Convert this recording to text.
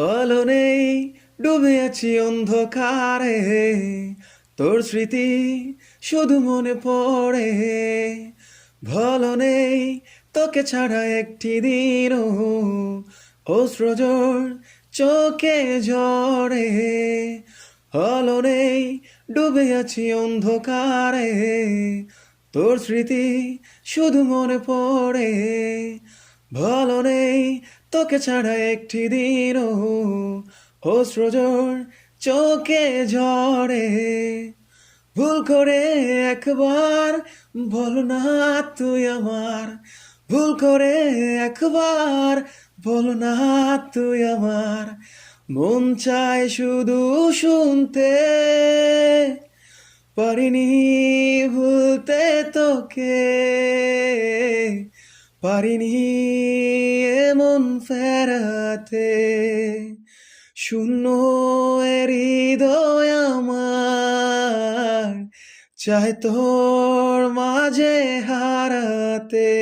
আলো নেই, ডুবে আছি অন্ধকারে, তোর স্মৃতি শুধু মনে পড়ে। ভালো নেই তোকে ছাড়া একটি দিনও, অশ্রুজোর চোখে ঝরে। আলো নেই, ডুবে আছি অন্ধকারে, তোর স্মৃতি শুধু মনে পড়ে। ভালো নেই তোকে ছাড়া একটি দিনও, অশ্রুজোর চোখে ঝরে। ভুল করে একবার বল না তুই আমার, ভুল করে একবার বল না তুই আমার। মন চায় শুধু শুনতে, পারিনি ভুলতে তোকে, পারিনি এমন ফেরাতে। শূন্য এ হৃদয় আমার, চায় তোর মাঝে হারাতে।